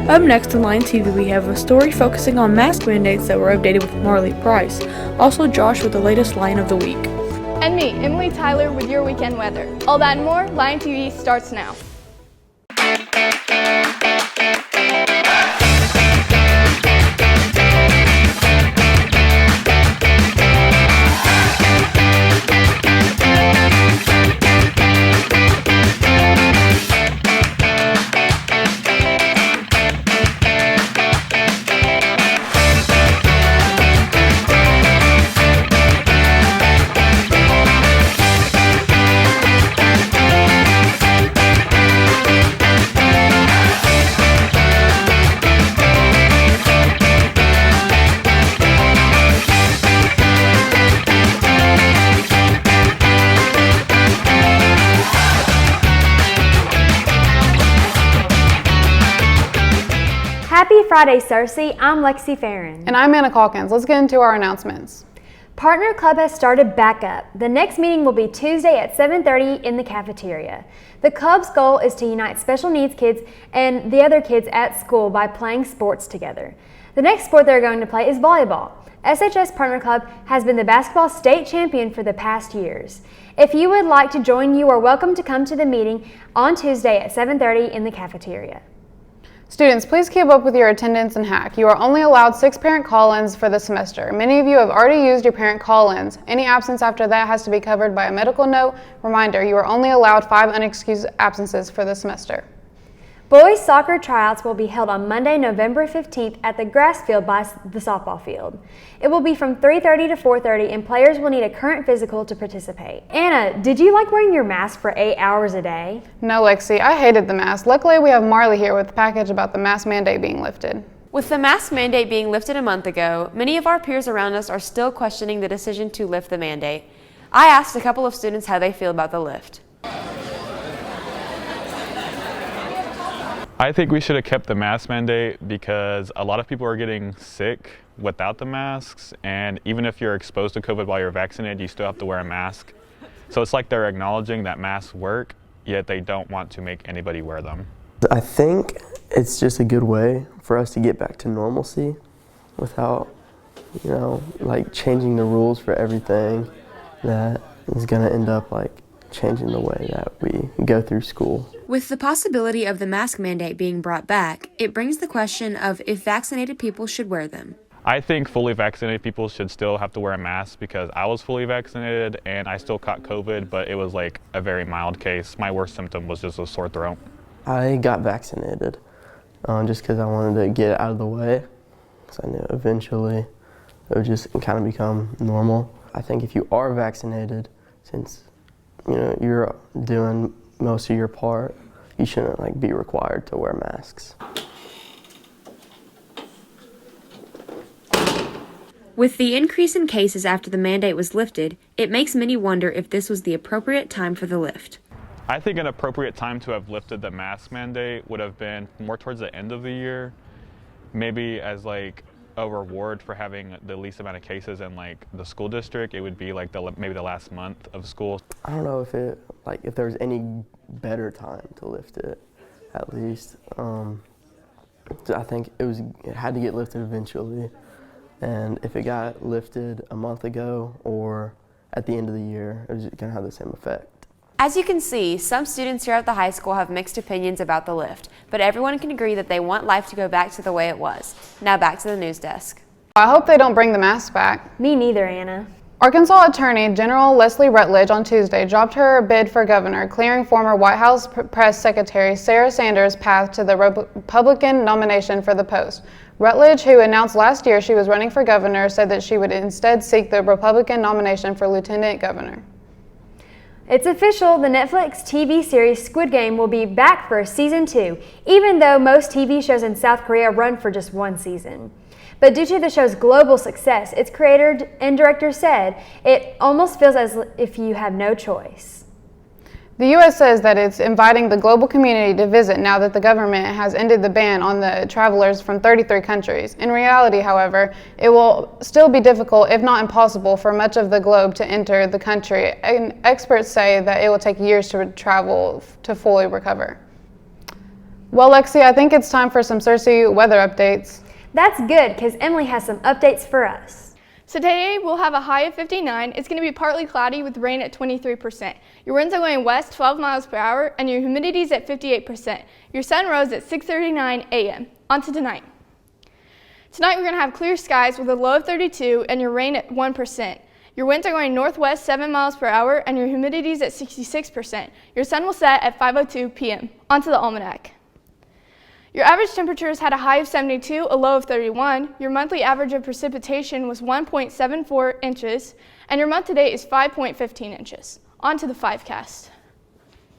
Up next on Line TV, we have a story focusing on mask mandates that were updated with Marley Price. Also, Josh with the latest line of the week. And me, Emily Tyler, with your weekend weather. All that and more, Line TV starts now. Happy Friday, Cersei. I'm Lexi Farron. And I'm Anna Calkins. Let's get into our announcements. Partner Club has started back up. The next meeting will be Tuesday at 7:30 in the cafeteria. The club's goal is to unite special needs kids and the other kids at school by playing sports together. The next sport they're going to play is volleyball. SHS Partner Club has been the basketball state champion for the past years. If you would like to join, you are welcome to come to the meeting on Tuesday at 7:30 in the cafeteria. Students, please keep up with your attendance and hack. You are only allowed 6 parent call-ins for the semester. Many of you have already used your parent call-ins. Any absence after that has to be covered by a medical note. Reminder, you are only allowed 5 unexcused absences for the semester. Boys soccer tryouts will be held on Monday, November 15th at the grass field by the softball field. It will be from 3:30 to 4:30 and players will need a current physical to participate. Anna, did you like wearing your mask for 8 hours a day? No, Lexi, I hated the mask. Luckily, we have Marley here with the package about the mask mandate being lifted. With the mask mandate being lifted a month ago, many of our peers around us are still questioning the decision to lift the mandate. I asked a couple of students how they feel about the lift. I think we should have kept the mask mandate because a lot of people are getting sick without the masks, and even if you're exposed to COVID while you're vaccinated, you still have to wear a mask. So it's like they're acknowledging that masks work, yet they don't want to make anybody wear them. I think it's just a good way for us to get back to normalcy without, like changing the rules for everything that is going to end up like changing the way that we go through school. With the possibility of the mask mandate being brought back, it brings the question of if vaccinated people should wear them. I think fully vaccinated people should still have to wear a mask because I was fully vaccinated and I still caught COVID, but it was like a very mild case. My worst symptom was just a sore throat. I got vaccinated just because I wanted to get it out of the way, because I knew eventually it would just kind of become normal. I think if you are vaccinated, since you're doing most of your part, you shouldn't be required to wear masks. With the increase in cases after the mandate was lifted, it makes many wonder if this was the appropriate time for the lift. I think an appropriate time to have lifted the mask mandate would have been more towards the end of the year, maybe as a reward for having the least amount of cases in the school district. It would be maybe the last month of school. I don't know if there's any better time to lift it, at least. I think it had to get lifted eventually, and if it got lifted a month ago or at the end of the year, it was going to have the same effect. As you can see, some students here at the high school have mixed opinions about the lift, but everyone can agree that they want life to go back to the way it was. Now back to the news desk. I hope they don't bring the mask back. Me neither, Anna. Arkansas Attorney General Leslie Rutledge on Tuesday dropped her bid for governor, clearing former White House Press Secretary Sarah Sanders' path to the Republican nomination for the post. Rutledge, who announced last year she was running for governor, said that she would instead seek the Republican nomination for lieutenant governor. It's official, the Netflix TV series Squid Game will be back for season 2, even though most TV shows in South Korea run for just 1 season. But due to the show's global success, its creator and director said, it almost feels as if you have no choice. The U.S. says that it's inviting the global community to visit now that the government has ended the ban on the travelers from 33 countries. In reality, however, it will still be difficult, if not impossible, for much of the globe to enter the country, and experts say that it will take years to travel to fully recover. Well, Lexi, I think it's time for some Cersei weather updates. That's good because Emily has some updates for us. So today we'll have a high of 59. It's going to be partly cloudy with rain at 23%. Your winds are going west 12 miles per hour and your humidity is at 58%. Your sun rose at 6:39 a.m. On to tonight. Tonight we're going to have clear skies with a low of 32 and your rain at 1%. Your winds are going northwest 7 miles per hour and your humidity is at 66%. Your sun will set at 5:02 p.m. On to the almanac. Your average temperatures had a high of 72, a low of 31. Your monthly average of precipitation was 1.74 inches, and your month to date is 5.15 inches. On to the 5cast.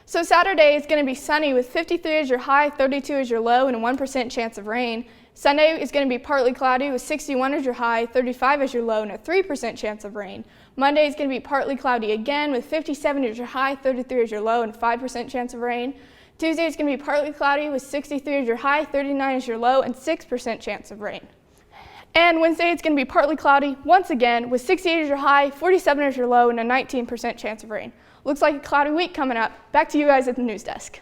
So Saturday is going to be sunny with 53 as your high, 32 as your low, and a 1% chance of rain. Sunday is going to be partly cloudy with 61 as your high, 35 as your low, and a 3% chance of rain. Monday is going to be partly cloudy again with 57 as your high, 33 as your low, and a 5% chance of rain. Tuesday is going to be partly cloudy with 63 as your high, 39 as your low, and 6% chance of rain. And Wednesday it's going to be partly cloudy once again with 68 as your high, 47 as your low, and a 19% chance of rain. Looks like a cloudy week coming up. Back to you guys at the news desk.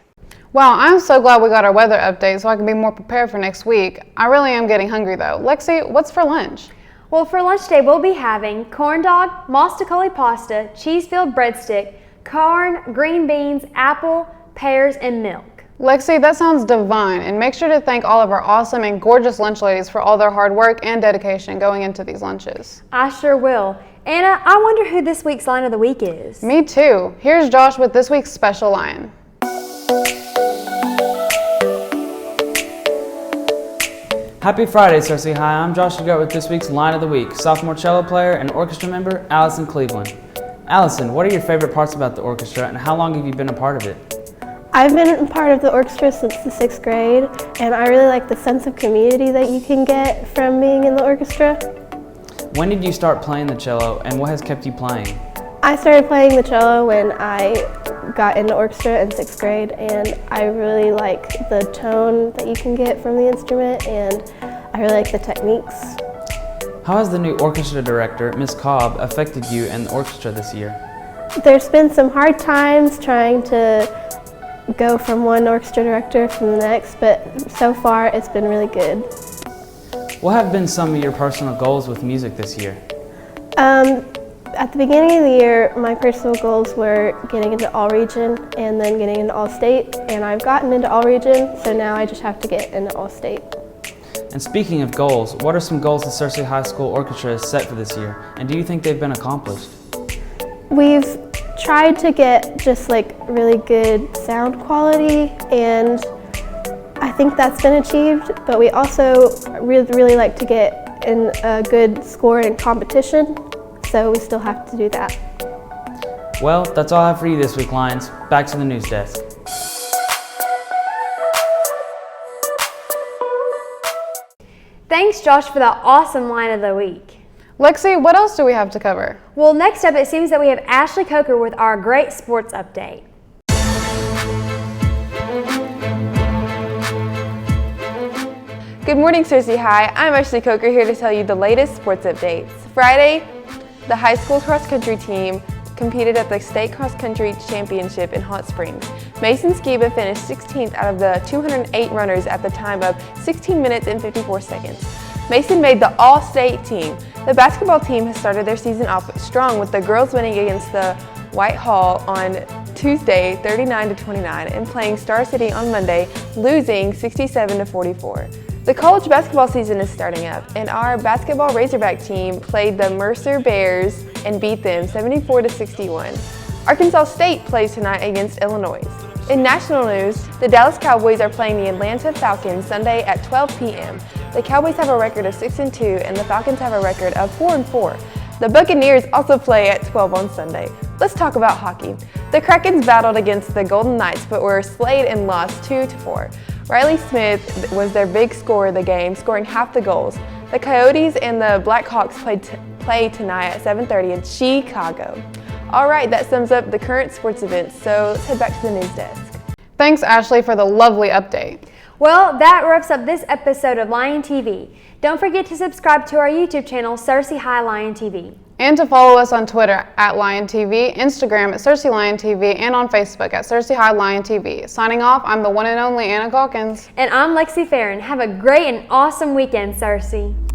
Wow, I'm so glad we got our weather update so I can be more prepared for next week. I really am getting hungry though. Lexi, what's for lunch? Well, for lunch today we'll be having corn dog, mostacoli pasta, cheese-filled breadstick, corn, green beans, apple, pears, and milk. Lexi, that sounds divine, and make sure to thank all of our awesome and gorgeous lunch ladies for all their hard work and dedication going into these lunches. I sure will. Anna, I wonder who this week's line of the week is. Me too. Here's Josh with this week's special line. Happy Friday, Cersei High. I'm Josh Dugart with this week's line of the week, sophomore cello player and orchestra member Allison Cleveland. Allison, what are your favorite parts about the orchestra and how long have you been a part of it? I've been a part of the orchestra since the 6th grade, and I really like the sense of community that you can get from being in the orchestra. When did you start playing the cello and what has kept you playing? I started playing the cello when I got into orchestra in 6th grade, and I really like the tone that you can get from the instrument, and I really like the techniques. How has the new orchestra director, Miss Cobb, affected you and the orchestra this year? There's been some hard times trying to go from one orchestra director to the next, but so far it's been really good. What have been some of your personal goals with music this year? At the beginning of the year, my personal goals were getting into All-Region and then getting into All-State, and I've gotten into All-Region, so now I just have to get into All-State. And speaking of goals, what are some goals the Cersei High School Orchestra has set for this year, and do you think they've been accomplished? We've tried to get just like really good sound quality, and I think that's been achieved, but we also really like to get in a good score in competition, so we still have to do that. Well, that's all I have for you this week, Lions. Back to the news desk. Thanks, Josh, for that awesome line of the week. Lexi, what else do we have to cover? Well, next up, it seems that we have Ashley Coker with our great sports update. Good morning, Cersei High. I'm Ashley Coker here to tell you the latest sports updates. Friday, the high school cross-country team competed at the state cross-country championship in Hot Springs. Mason Skiba finished 16th out of the 208 runners at the time of 16 minutes and 54 seconds. Mason made the all-state team. The basketball team has started their season off strong with the girls winning against the Whitehall on Tuesday 39-29 and playing Star City on Monday, losing 67-44. The college basketball season is starting up, and our basketball Razorback team played the Mercer Bears and beat them 74-61. Arkansas State plays tonight against Illinois. In national news, the Dallas Cowboys are playing the Atlanta Falcons Sunday at 12 p.m. The Cowboys have a record of 6-2, and the Falcons have a record of 4-4. The Buccaneers also play at 12 on Sunday. Let's talk about hockey. The Krakens battled against the Golden Knights but were slayed and lost 2-4. Riley Smith was their big scorer of the game, scoring half the goals. The Coyotes and the Blackhawks play tonight at 7:30 in Chicago. All right, that sums up the current sports events, so let's head back to the news desk. Thanks, Ashley, for the lovely update. Well, that wraps up this episode of Lion TV. Don't forget to subscribe to our YouTube channel, Cersei High Lion TV. And to follow us on Twitter at Lion TV, Instagram at Cersei Lion TV, and on Facebook at Cersei High Lion TV. Signing off, I'm the one and only Anna Calkins. And I'm Lexi Farron. Have a great and awesome weekend, Cersei.